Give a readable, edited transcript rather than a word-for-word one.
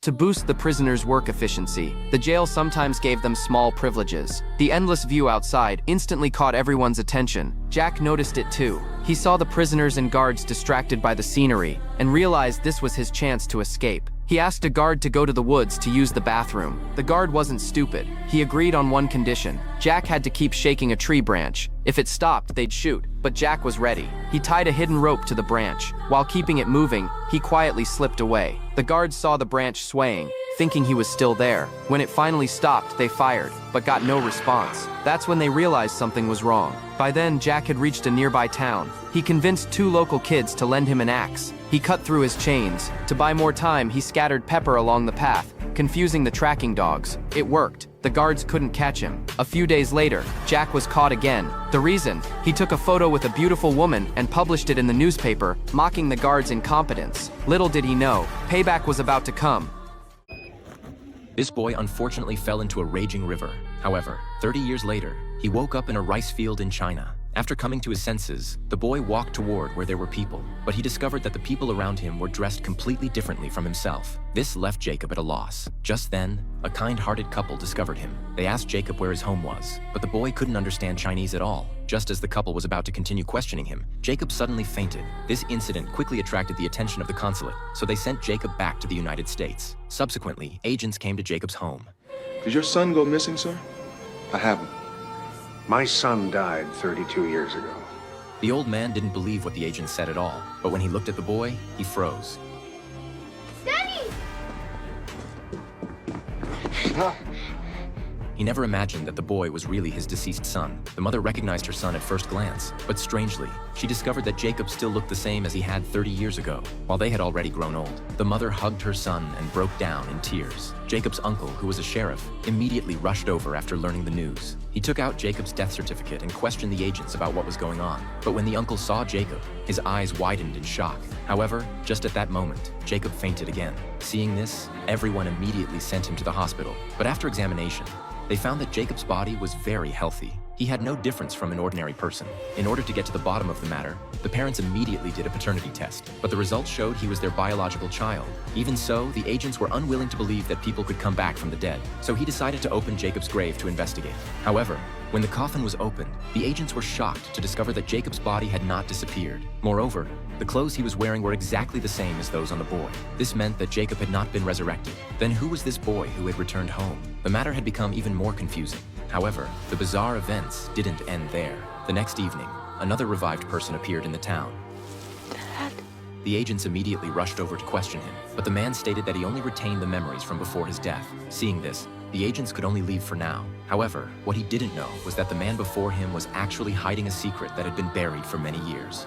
To boost the prisoners' work efficiency, the jail sometimes gave them small privileges. The endless view outside instantly caught everyone's attention. Jack noticed it too. He saw the prisoners and guards distracted by the scenery and realized this was his chance to escape. He asked a guard to go to the woods to use the bathroom. The guard wasn't stupid. He agreed on one condition. Jack had to keep shaking a tree branch. If it stopped, they'd shoot. But Jack was ready. He tied a hidden rope to the branch. While keeping it moving, he quietly slipped away. The guards saw the branch swaying, thinking he was still there. When it finally stopped, they fired, but got no response. That's when they realized something was wrong. By then, Jack had reached a nearby town. He convinced two local kids to lend him an axe. He cut through his chains. To buy more time, he scattered pepper along the path, confusing the tracking dogs. It worked. The guards couldn't catch him. A few days later, Jack was caught again. The reason? He took a photo with a beautiful woman and published it in the newspaper, mocking the guards' incompetence. Little did he know, payback was about to come. This boy unfortunately fell into a raging river. However, 30 years later, he woke up in a rice field in China. After coming to his senses, the boy walked toward where there were people, but he discovered that the people around him were dressed completely differently from himself. This left Jacob at a loss. Just then, a kind-hearted couple discovered him. They asked Jacob where his home was, but the boy couldn't understand Chinese at all. Just as the couple was about to continue questioning him, Jacob suddenly fainted. This incident quickly attracted the attention of the consulate, so they sent Jacob back to the United States. Subsequently, agents came to Jacob's home. Did your son go missing, sir? I haven't. My son died 32 years ago. The old man didn't believe what the agent said at all, but when he looked at the boy, he froze. Daddy! He never imagined that the boy was really his deceased son. The mother recognized her son at first glance, but strangely, she discovered that Jacob still looked the same as he had 30 years ago, while they had already grown old. The mother hugged her son and broke down in tears. Jacob's uncle, who was a sheriff, immediately rushed over after learning the news. He took out Jacob's death certificate and questioned the agents about what was going on. But when the uncle saw Jacob, his eyes widened in shock. However, just at that moment, Jacob fainted again. Seeing this, everyone immediately sent him to the hospital. But after examination, they found that Jacob's body was very healthy. He had no difference from an ordinary person. In order to get to the bottom of the matter, the parents immediately did a paternity test, but the results showed he was their biological child. Even so, the agents were unwilling to believe that people could come back from the dead, so he decided to open Jacob's grave to investigate. However, when the coffin was opened, the agents were shocked to discover that Jacob's body had not disappeared. Moreover, the clothes he was wearing were exactly the same as those on the boy. This meant that Jacob had not been resurrected. Then who was this boy who had returned home? The matter had become even more confusing. However, the bizarre events didn't end there. The next evening, another revived person appeared in the town. Dad. The agents immediately rushed over to question him, but the man stated that he only retained the memories from before his death. Seeing this, the agents could only leave for now. However, what he didn't know was that the man before him was actually hiding a secret that had been buried for many years.